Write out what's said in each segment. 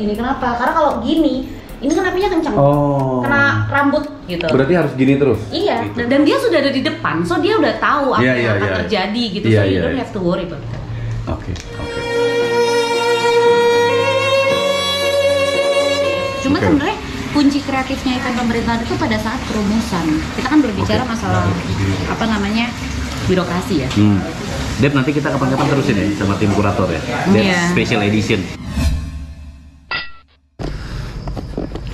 gini. Kenapa? Karena kalau gini, ini kan apinya kencang. Kena rambut gitu. Berarti harus gini terus? Iya, gitu. dan dia sudah ada di depan, so dia udah tahu apa yang akan terjadi gitu. So you don't have to worry about that. Oke. Cuma sebenarnya kunci kreatifnya event pemerintahan itu pada saat perumusan. Kita kan berbicara masalah apa namanya birokrasi ya. Dep, nanti kita kapan-kapan terusin ya sama tim kurator ya. Dep Special Edition.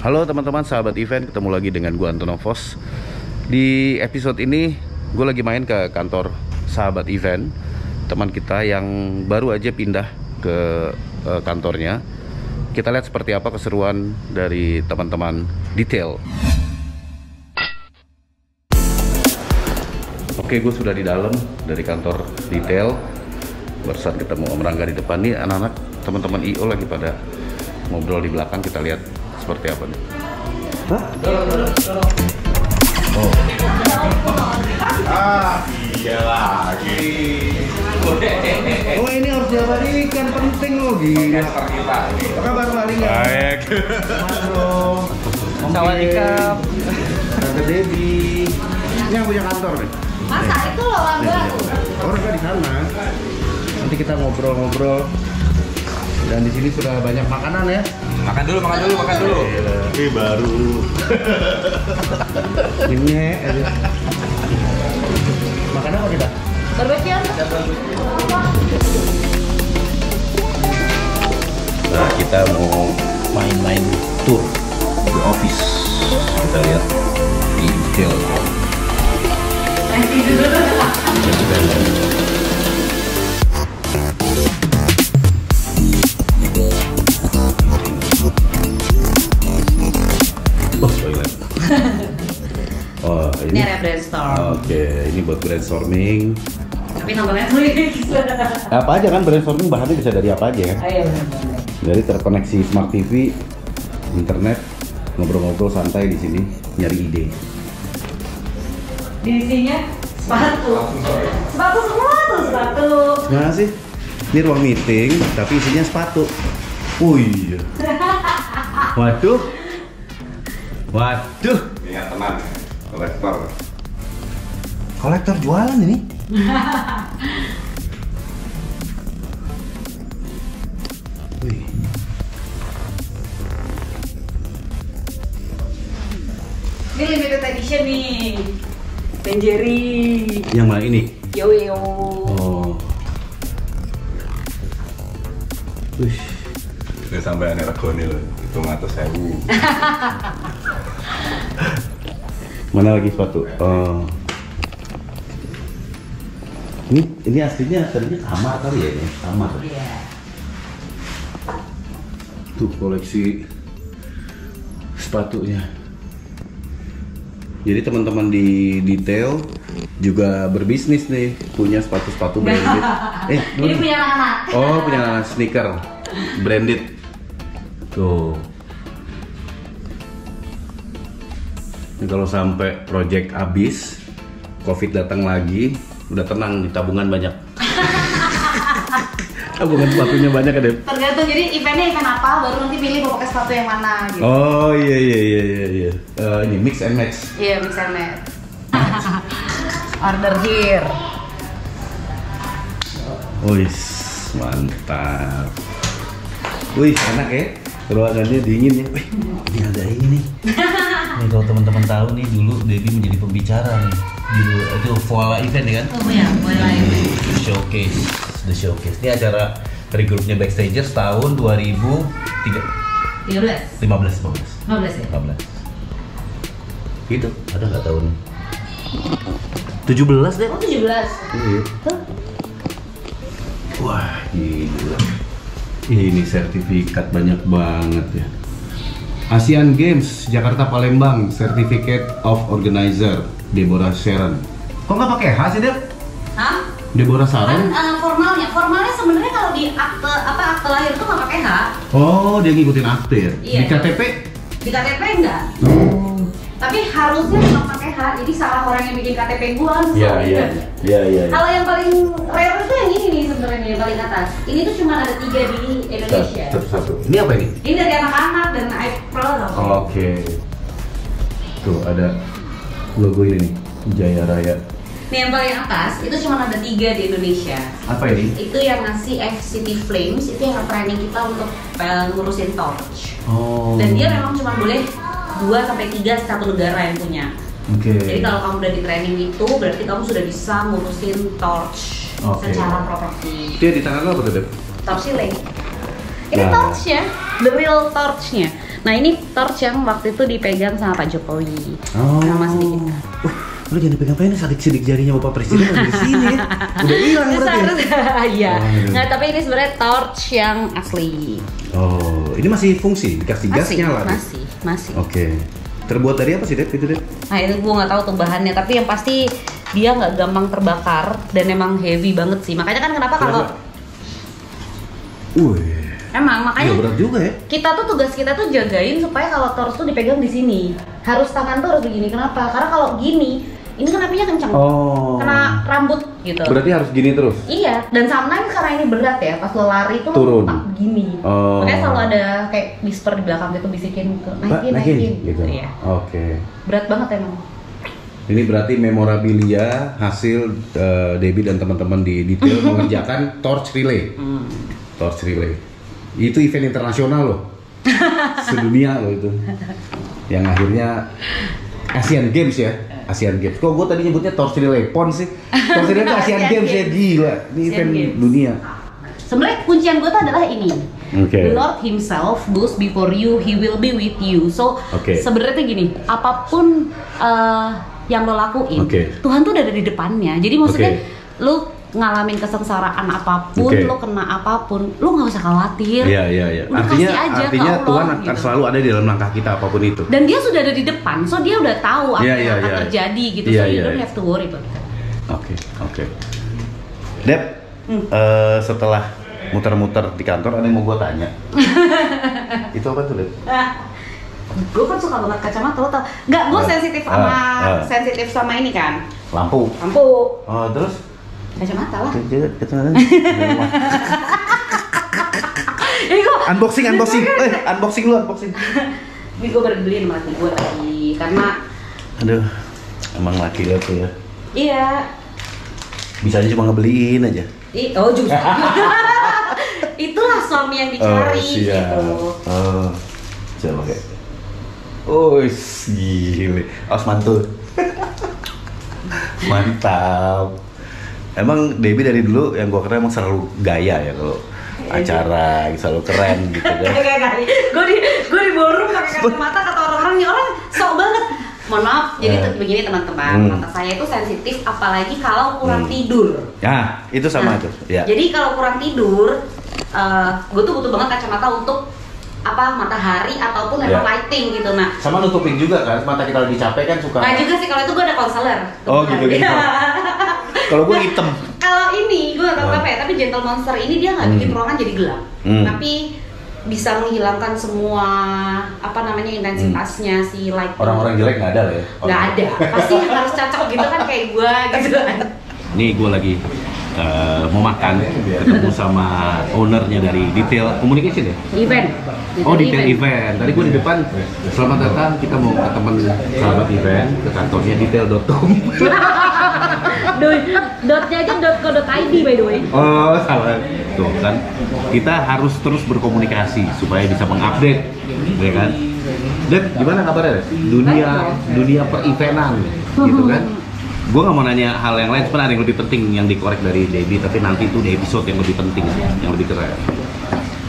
Halo teman-teman sahabat event, ketemu lagi dengan gue Antono Vos. Di episode ini gue lagi main ke kantor sahabat event, teman kita yang baru aja pindah ke kantornya. Kita lihat seperti apa keseruan dari teman-teman detail. Oke, gue sudah di dalam dari kantor detail. Barusan ketemu Om Rangga di depan nih, anak-anak teman-teman IO lagi pada ngobrol di belakang. Kita lihat seperti apa nih. Hah? Oh. Iya lagi. Oh, ini harus diabadikan, penting loh gila. Apa kabar Pak Ringa? Baik. Halo. Sawadikap. Tante Debbie. Ini yang punya kantor nih. Masa itu loh Rangga. Oh, Rangga di sana. Nanti kita ngobrol-ngobrol. Dan di sini sudah banyak makanan ya. Makan dulu. Ini baru. Ini makan apa kita? Barbekyun. Nah, kita mau main-main tour di office. Kita lihat di detail. Oh, Ini area brainstorm. Oke, ini buat brainstorming. Tapi nontonnya tulis. Apa aja kan brainstorming, bahannya bisa dari apa aja kan? Ayo. Dari terkoneksi smart TV, internet, ngobrol-ngobrol santai di sini, nyari ide. Di isinya sepatu. Sepatu semua tuh sepatu. Nah sih, ini ruang meeting, tapi isinya sepatu. Oh iya. Waduh. Ingat teman, kolektor. Kolektor jualan ini. Wih. Ini limited edition nih. Ben Jerry. Yang mana ini? Yo. Oh. Wih. Ini sampai aneh regoni loh, itu ngatus 1000. Mana lagi sepatu? Oh. Ini aslinya tadinya kamar kali ya ini, kamar. Iya. Tuh koleksi sepatunya. Jadi teman-teman di detail juga berbisnis nih, punya sepatu-sepatu branded. Ini punya anak. Oh, punya anak sneaker branded. Tuh. Ini kalau sampai project habis, COVID datang lagi, udah tenang di tabungan banyak. Tabungan sepatunya banyak ya, Dep? Tergantung, jadi eventnya event apa, baru nanti pilih mau pakai sepatu yang mana gitu. Oh iya. Ini mix and match. Iya, mix and match. Order here. Wih, mantap. Wih, enak ya. Ruangannya dingin ya. Wih, ini ada ini nih. Nih kalau teman-teman tahu nih, dulu Debbie menjadi pembicara nih. Dulu itu Voila event ya kan? Oh ya, Voila event. The Showcase. Ini acara dari grupnya Backstagers tahun 2015 15 ya? 15. Gitu, ada nggak tahun? 17 deh. Oh 17. Iya. Tuh. Wah, gila. Ini sertifikat banyak banget ya. Asian Games Jakarta Palembang Certificate of Organizer Deborah Sharon. Kok nggak pakai H sih, Dep? Hah? Deborah Sharon? Kan formalnya sebenarnya kalau di akte lahir tuh nggak pakai H. Oh, dia ngikutin akte ya? Iya. Di KTP? Di KTP enggak. Oh. Tapi harusnya memang pakai H, jadi salah orang yang bikin KTP gua. Iya. Kalau yang paling rare itu yang ini nih sebenarnya yang paling atas. Ini tuh cuma ada 3 di Indonesia. Satu. Ini apa ini? Ini dari anak-anak dan I proud of it. Oke. Tuh ada logo ini nih, Jaya Raya. Nih yang paling atas itu cuma ada 3 di Indonesia. Apa ini? Itu yang ngasih FCT Flames, itu yang training kita untuk ngurusin torch. Oh. Dan dia memang cuma boleh 2-3 satu negara yang punya. Oke. Jadi kalau kamu udah di training itu berarti kamu sudah bisa ngurusin torch secara properti. Dia di tangan lo apa tuh, Dep? Torch link. Ini Nah. torchnya, the real torchnya. Nah ini torch yang waktu itu dipegang sama Pak Jokowi. Sama Mas Dika. Lu jangan pegang-pegang sidik jarinya Bapak Presiden ada di sini. Udah hilang berarti. Iya. Oh, gitu. Nah tapi ini sebenarnya torch yang asli. Oh, ini masih fungsi, dikasih gas nyala. Masih. Oke. Terbuat dari apa sih, Dep? Itu, Dep? Nah itu gue nggak tahu tuh bahannya, tapi yang pasti dia nggak gampang terbakar dan emang heavy banget sih. Makanya kan kenapa kalau makanya Iya berat juga ya. kita tuh tugas kita tuh jagain supaya kalau torch tuh dipegang di sini. Harus tangan tuh harus begini. Kenapa? Karena kalau gini, ini kan apinya kencang. Kena rambut gitu. Berarti harus gini terus. Iya, dan sometimes karena ini berat ya, pas lo lari tuh Turun. lo begini. Makanya selalu ada kayak whisper di belakang gitu bisikin ke naikin gitu. Iya. Oke. Berat banget emang. Ini berarti memorabilia hasil Debbie dan teman-teman di detail mengerjakan torch relay. Torch relay. Itu event internasional loh. Sedunia loh itu. Yang akhirnya Asian Games ya. Asian Games. Kok gue tadi nyebutnya torch relay pon sih? Torch relay itu Asian Games ya, gila. Ini event dunia. Sebenarnya kuncian gue tuh adalah ini. Okay. The Lord Himself goes before you, He will be with you. So sebenarnya tuh gini, apapun yang lo lakuin, Tuhan tuh udah ada di depannya. Jadi maksudnya lo ngalamin kesengsaraan apapun, lo kena apapun, lo nggak usah khawatir. Iya. Udah Artinya kasih aja ke Allah, Tuhan akan gitu. selalu ada di dalam langkah kita apapun itu. Dan dia sudah ada di depan, so dia udah tahu apa yang akan terjadi gitu. So you don't have to worry about it. Oke. Dep, setelah muter-muter di kantor ada yang mau gue tanya. Itu apa tuh, Dep? Gue kan suka banget kacamata, lo tau? Nggak, gue sensitif sama ini kan. Lampu. Terus? Kacamata lah. Kacamata. Ini gue Unboxing. Unboxing. Ini gue baru beliin sama laki gue tadi karena aduh, emang laki lo tuh ya. Iya. Bisanya cuma ngebeliin aja. Justru. Itulah suami yang dicari gitu. Coba kayak. Gile. Awas mantul. Mantap. Emang Debbie dari dulu yang gue keren emang selalu gaya ya kalau acara selalu keren gitu kan. Gue di ballroom pakai kacamata, kata orang-orang nih orang sok banget. Mohon maaf, jadi begini teman-teman, mata saya itu sensitif apalagi kalau kurang tidur. Ya, itu sama tuh. Ya. Jadi kalau kurang tidur, gue tuh butuh banget kacamata untuk matahari ataupun memang lighting gitu. Nah, sama nutupin juga kan, mata kita lagi capek kan suka. Nah juga sih, kalau itu gue ada konselor. Gitu. Kalau gue hitam. Kalau ini gue gak tahu apa ya, tapi Gentle Monster ini dia nggak bikin ruangan jadi gelap, tapi bisa menghilangkan semua intensitasnya si light. Orang-orang jelek nggak ada lah ya? Nggak ada, pasti harus cocok gitu kan kayak gue gitu kan. Nih gue lagi mau makan, ketemu sama ownernya dari Detail Communication ya? Event. Detail Event. Tadi gue di depan, selamat datang, kita mau ke teman sahabat event, ke kantornya detail.com. Dotnya aja .co.id by the way. Salah. Tuh kan, kita harus terus berkomunikasi supaya bisa mengupdate, ya kan? Dep, gimana kabarnya? Dunia per-eventan, gitu kan? Gue gak mau nanya hal yang lain, sebenarnya ada yang lebih penting yang dikorek dari Debbie, tapi nanti itu di episode yang lebih penting, yang lebih keren.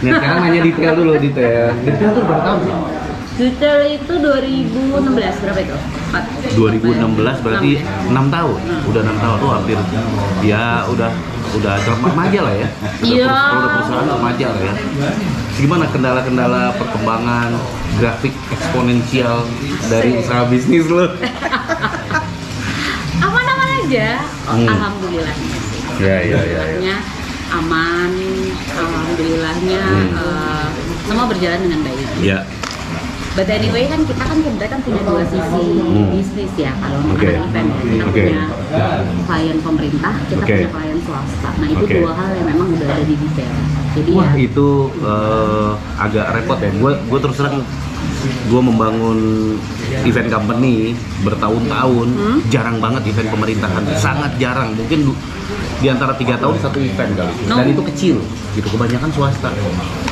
Nih sekarang nanya detail dulu, detail tuh berapa tahun sih? Detail itu 2016, berapa itu? 2016 berarti 6 tahun. Udah 6 tahun tuh hampir ya udah remaja lah ya. Udah perusahaan remaja lah ya. Gimana kendala-kendala perkembangan grafik eksponensial dari usaha bisnis lo? Aman-aman aja. Alhamdulillahnya sih. Alhamdulillahnya aman, alhamdulillahnya semua berjalan dengan baik. Iya. But anyway kan kita kan sebenarnya kan punya dua sisi bisnis ya kalau untuk event. Kita punya klien pemerintah, kita punya klien swasta. Nah itu dua hal yang memang udah ada di detail. Jadi wah ya, itu agak repot ya. Gue terus terang gue membangun event company bertahun-tahun, jarang banget event pemerintahan, sangat jarang. Mungkin di antara 3 tahun satu event kali, dan itu kecil, gitu. Kebanyakan swasta.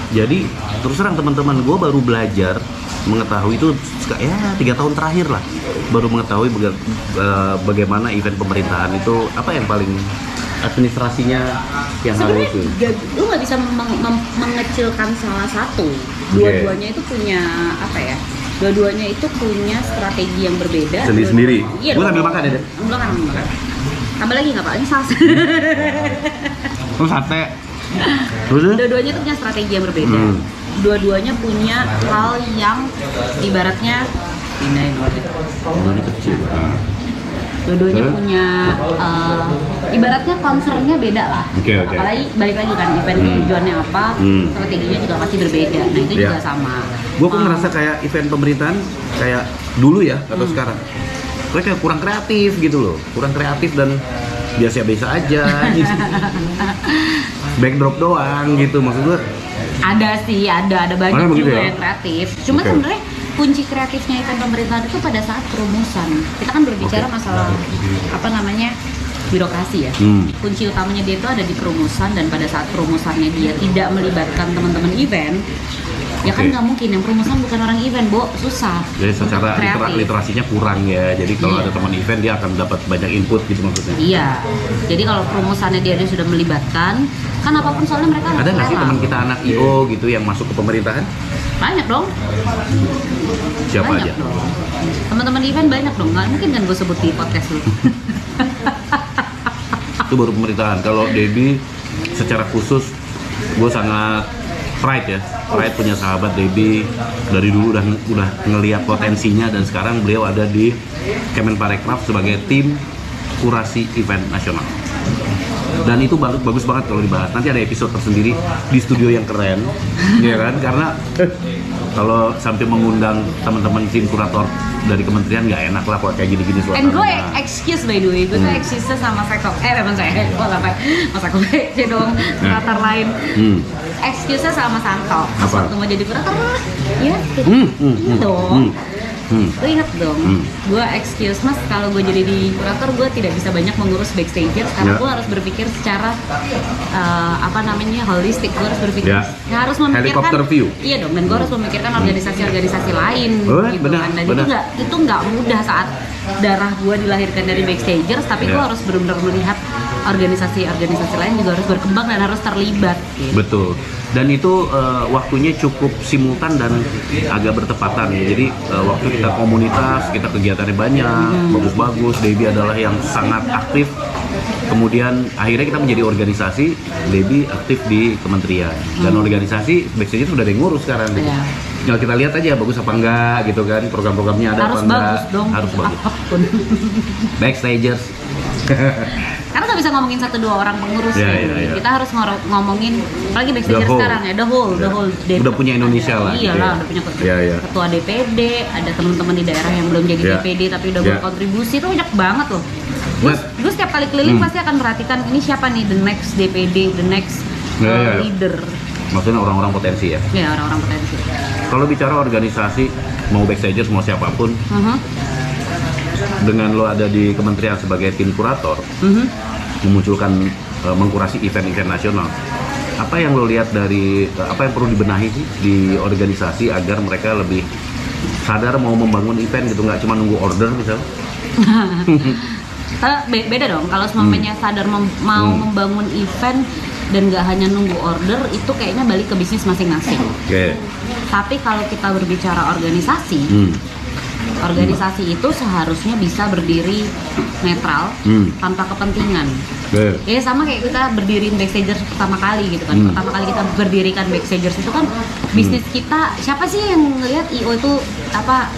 Jadi terus terang teman-teman, gue baru belajar mengetahui itu ya 3 tahun terakhir lah, baru mengetahui bagaimana event pemerintahan itu apa yang paling administrasinya yang harus itu. Lu nggak bisa mengecilkan salah satu. Dua-duanya itu punya apa ya? Dua-duanya itu punya strategi yang berbeda. Sendiri-sendiri. Iya. Gue sambil makan ya deh. Makan. Tambah lagi nggak Pak? Ini saus. Terus sate. Dua-duanya itu punya strategi yang berbeda. Dua-duanya punya hal yang ibaratnya ini kecil. Dua-duanya punya ibaratnya concernnya beda lah. Apalagi balik lagi kan event tujuannya apa, strateginya juga pasti berbeda. Nah itu juga sama. Gue pun ngerasa kayak event pemerintahan kayak dulu ya atau sekarang. Gue kayak kurang kreatif gitu loh, kurang kreatif dan biasa-biasa aja. Backdrop doang gitu, maksud gue. Ada sih, ada banyak juga ya? yang kreatif. Cuma sebenarnya kunci kreatifnya event pemerintahan itu pada saat perumusan. Kita kan berbicara masalah apa namanya birokrasi ya. Kunci utamanya dia itu ada di perumusan, dan pada saat perumusannya dia tidak melibatkan teman-teman event, ya kan nggak mungkin. Yang perumusan bukan orang event, Bo, susah. Jadi secara literasinya kurang ya. Jadi kalau ada teman event dia akan dapat banyak input gitu maksudnya. Iya. Jadi kalau perumusannya dia sudah melibatkan, kan apapun soalnya mereka ada nggak sih teman kita anak IO gitu yang masuk ke pemerintahan? Banyak dong. Siapa banyak aja? Dong. Teman-teman event banyak dong. Nggak mungkin kan gue sebut di podcast lu. Itu baru pemerintahan. Kalau Debbie secara khusus gue sangat pride ya. Pride punya sahabat Debbie dari dulu udah ngelihat potensinya, dan sekarang beliau ada di Kemenparekraf sebagai tim kurasi event nasional. Dan itu bagus banget kalau dibahas. Nanti ada episode tersendiri di studio yang keren, ya kan? Karena kalau sampai mengundang teman-teman tim kurator dari kementerian nggak enak lah kalau kayak gini-gini suasana. And gue excuse by the way, gue tuh excuse sama Sekop. Memang saya, gue sampai Mas Sekop aja dong, kurator lain. Excuse sama Santo. Pas waktu mau jadi kurator, ya gitu dong. Lo inget dong, gue excuse Mas kalau gue jadi di kurator gue tidak bisa banyak mengurus backstage karena gue harus berpikir secara apa namanya holistik. Gue harus berpikir, harus memikirkan helikopter view. Iya dong, dan gue harus memikirkan organisasi-organisasi lain gitu kan. Dan itu nggak mudah saat darah gue dilahirkan dari backstagers, tapi gue harus benar-benar melihat organisasi-organisasi lain juga harus berkembang dan harus terlibat gitu. Betul. Dan itu waktunya cukup simultan dan agak bertepatan ya. Jadi waktu kita komunitas, kita kegiatannya banyak, bagus-bagus. Debbie adalah yang sangat aktif. Kemudian akhirnya kita menjadi organisasi, Debbie aktif di kementerian. Dan organisasi backstage itu udah ada yang ngurus sekarang gitu. Tinggal kita lihat aja bagus apa enggak gitu kan, program-programnya ada harus apa enggak. Bagus dong, harus bagus. Apapun. Backstagers. Karena nggak bisa ngomongin 1-2 orang pengurus ya. Kita harus ngomongin apalagi backstage sekarang ya, the whole udah punya Indonesia lah. Iyalah, udah punya ketua DPD, ada teman-teman di daerah yang belum jadi DPD tapi udah berkontribusi, itu banyak banget loh. Gue setiap kali keliling pasti akan perhatikan ini siapa nih the next DPD, the next leader. Maksudnya orang-orang potensi ya? Iya, orang-orang potensi. Kalau bicara organisasi, mau backstagers mau siapapun, dengan lo ada di kementerian sebagai tim kurator, memunculkan mengkurasi event-event nasional, apa yang lo lihat dari apa yang perlu dibenahi sih di organisasi agar mereka lebih sadar mau membangun event gitu, nggak cuma nunggu order misalnya? Beda dong, kalau semuanya sadar mau membangun event dan nggak hanya nunggu order, itu kayaknya balik ke bisnis masing-masing. Tapi kalau kita berbicara organisasi, organisasi itu seharusnya bisa berdiri netral tanpa kepentingan. Ya sama kayak kita berdiriin Backstagers pertama kali gitu kan. Pertama kali kita berdirikan Backstagers itu kan bisnis kita, siapa sih yang ngelihat IO itu apa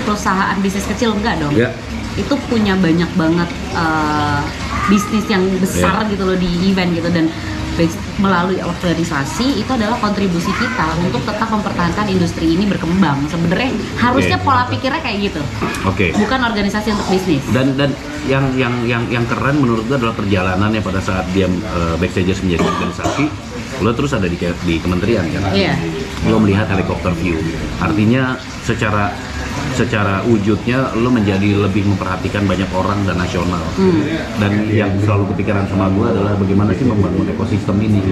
perusahaan bisnis kecil? Enggak dong. Itu punya banyak banget bisnis yang besar gitu loh di event gitu, dan melalui organisasi itu adalah kontribusi kita untuk tetap mempertahankan industri ini berkembang. Sebenarnya harusnya pola pikirnya kayak gitu. Bukan organisasi untuk bisnis. Dan yang keren menurut gue adalah perjalanannya pada saat dia Backstage menjadi organisasi. Lo terus ada di kementerian kan? Iya. Lo melihat helikopter view. Artinya secara wujudnya lo menjadi lebih memperhatikan banyak orang dan nasional. Dan yang selalu kepikiran sama gue adalah bagaimana sih membangun ekosistem ini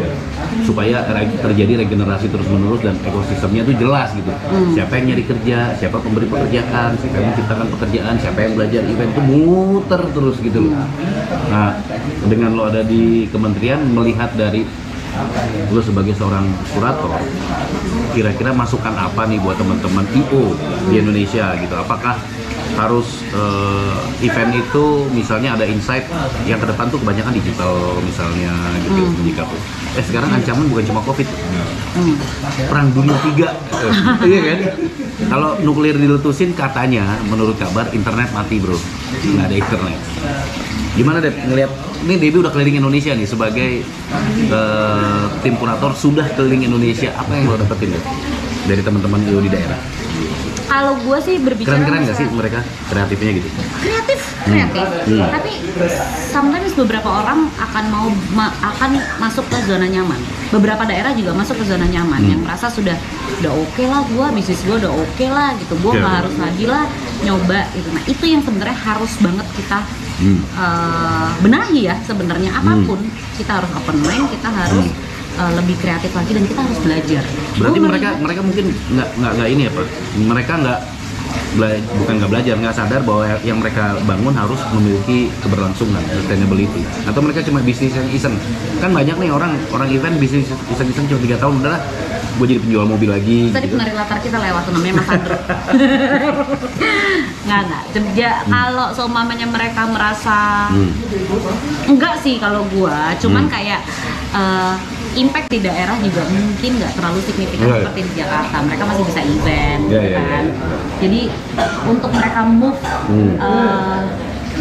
supaya terjadi regenerasi terus menerus dan ekosistemnya itu jelas gitu. Siapa yang nyari kerja, siapa pemberi pekerjaan, siapa yang menciptakan pekerjaan, siapa yang belajar event, itu muter terus gitu loh. Nah, dengan lo ada di kementerian melihat dari lo sebagai seorang kurator, kira-kira masukan apa nih buat teman-teman IO di Indonesia gitu? Apakah harus event itu misalnya ada insight yang ke depan tuh kebanyakan digital misalnya gitu menyikapi. Sekarang ancaman bukan cuma COVID, perang dunia 3, iya kan? Kalau nuklir diletusin katanya menurut kabar internet mati bro, nggak ada internet. Gimana Dep ngelihat ini Debbie udah keliling Indonesia nih sebagai tim kurator sudah keliling Indonesia, apa yang lo dapetin Dep dari teman-teman IO di daerah? Kalau gue sih berbicara keren-keren nggak sih mereka kreatifnya gitu? Kreatif. Tapi sometimes beberapa orang akan masuk ke zona nyaman. Beberapa daerah juga masuk ke zona nyaman yang merasa udah oke lah bisnis gue udah oke lah gitu. Gue nggak harus lagi lah nyoba gitu. Nah itu yang sebenarnya harus banget kita benahi ya sebenarnya. Apapun kita harus open mind, kita harus lebih kreatif lagi dan kita harus belajar. Berarti mereka mungkin nggak ini apa? Mereka bukan nggak belajar, nggak sadar bahwa yang mereka bangun harus memiliki keberlangsungan, sustainability. Atau mereka cuma bisnis yang iseng. Kan banyak nih orang event bisnis iseng-iseng cuma 3 tahun udahlah, gue jadi penjual mobil lagi. Tadi gitu. penari latar kita lewat tuh namanya Mas Andro. nggak. Kalau seumpamanya mereka merasa enggak sih kalau gua, cuman kayak impact di daerah juga mungkin nggak terlalu signifikan seperti di Jakarta. Mereka masih bisa event, kan. Jadi untuk mereka move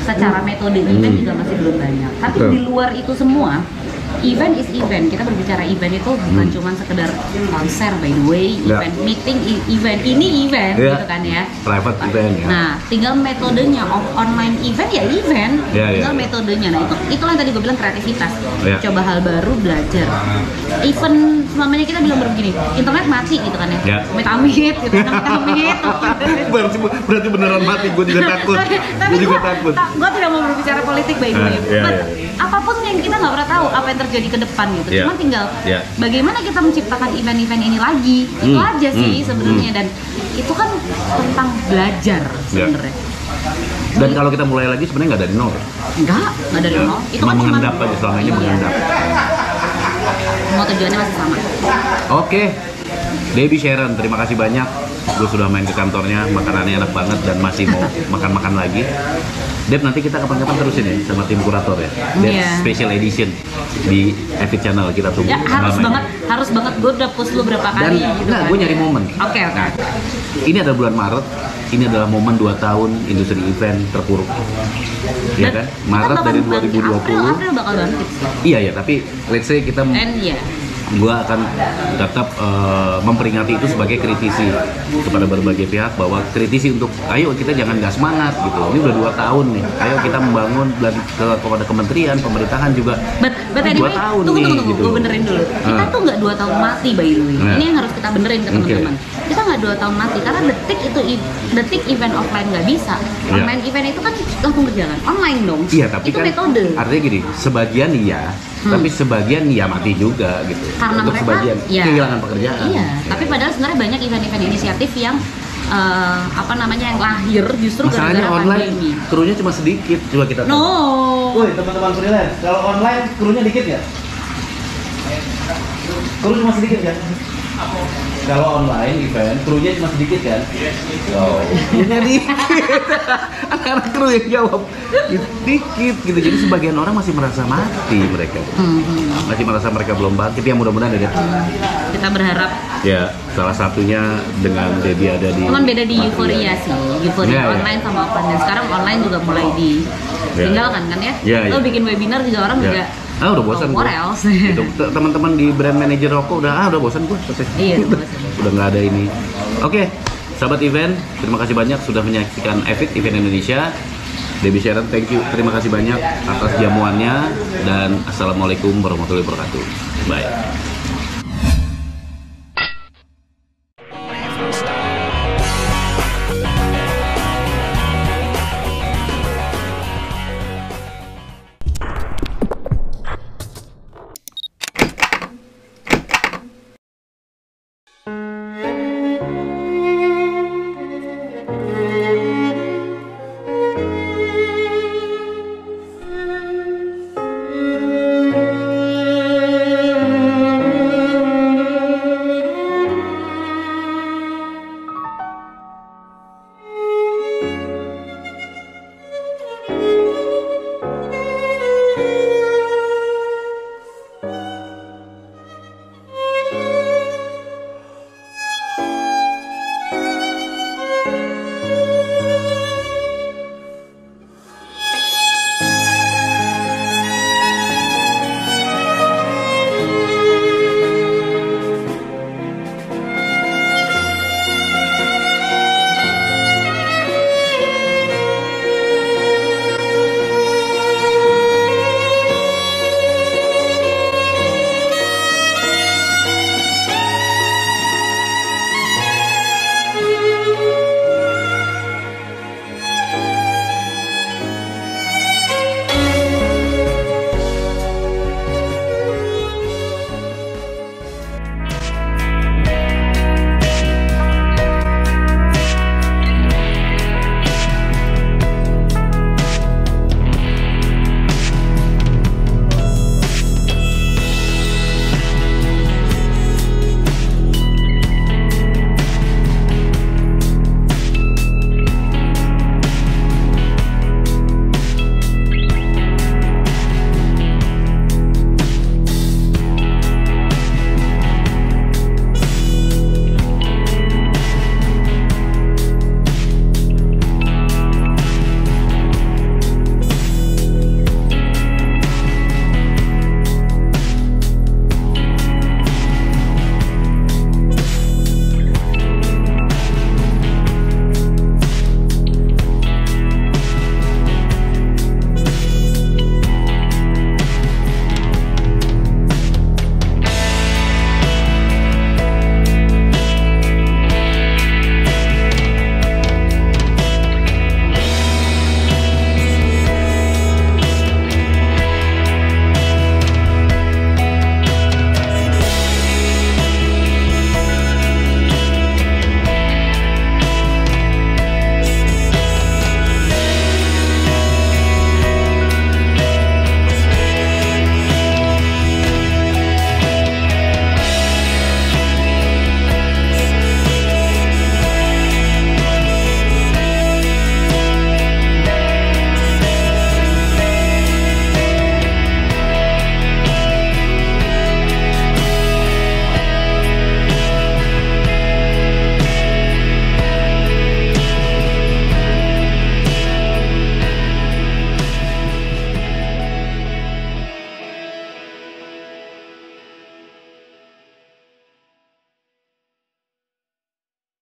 secara metode event juga masih belum banyak. Tapi di luar itu semua, event is event. Kita berbicara event itu bukan cuma sekedar konser by the way, event meeting, event ini event gitu kan ya. Private event ya. Nah, tinggal metodenya online event ya event, tinggal metodenya. Nah, itulah yang tadi gue bilang kreativitas. Coba hal baru, belajar. Event namanya kita bilang begini, internet mati gitu kan ya. Amit-amit gitu, amit-amit. Berarti beneran mati, gue juga takut. Gue juga takut. Gue tidak mau berbicara politik by the way. Apapun yang kita nggak pernah tahu apa yang terjadi ke depan gitu. Cuma tinggal bagaimana kita menciptakan event-event ini lagi. Itu aja sih sebenarnya, dan itu kan tentang belajar sebenarnya. Dan kalau kita mulai lagi sebenarnya nggak dari nol. Nggak dari nol. Itu cuma kan mengendap aja, selama ini mengendap. Semua tujuannya masih sama. Oke. Debbie Sharon, terima kasih banyak. Gue sudah main ke kantornya, makanannya enak banget dan masih mau makan-makan lagi. Deb, nanti kita kapan-kapan terusin ya sama tim kurator ya. Special edition di Epic Channel kita tunggu. Ya, harus banget. Gue udah post lu berapa kali gitu kan. Gue nyari momen. Oke. Nah, ini adalah bulan Maret. Ini adalah momen 2 tahun industri event terpuruk. Iya kan? Maret dari 2020. April bakal bangkit. Iya, tapi let's say kita gue akan tetap memperingati itu sebagai kritisi kepada berbagai pihak, bahwa kritisi untuk ayo kita jangan nggak semangat gitu. Ini udah 2 tahun nih, ayo kita membangun kepada kementerian, pemerintahan juga. But anyway, 2 tahun tunggu, gitu. gue benerin dulu. Kita tuh nggak 2 tahun mati by the way. Ini yang harus kita benerin ke teman-teman. Kita nggak 2 tahun mati karena detik event offline nggak bisa. Online event itu kan langsung berjalan online dong. Iya, tapi itu kan metode. Artinya gini, sebagian tapi sebagian mati juga gitu. Karena untuk mereka sebagian kehilangan pekerjaan. Iya, tapi padahal sebenarnya banyak event-event inisiatif yang yang lahir justru masalahnya gara-gara online, pandemi. krunya cuma sedikit. Coba kita Woi, teman-teman freelance, kalau online krunya dikit ya? Kru cuma sedikit kan? Kalau online event, krunya cuma sedikit kan? Krunya dikit. Anak-anak kru yang jawab dikit gitu. Jadi sebagian orang masih merasa mati mereka. Masih merasa mereka belum bangkit. Yang mudah-mudahan ada. Kita berharap. Ya, salah satunya dengan Debbie ada di. Cuman beda di euforia sih. Euforia online sama offline. Dan sekarang online juga mulai ditinggalkan kan ya? Lo bikin webinar juga orang juga Udah bosan what gua. else? Gitu. Teman-teman di brand manager rokok udah bosan gue. Iya, udah bosan. Udah nggak ada ini. Oke, sahabat event, terima kasih banyak sudah menyaksikan Event Indonesia. Debbie Sharon, thank you, terima kasih banyak atas jamuannya dan assalamualaikum warahmatullahi wabarakatuh. Bye.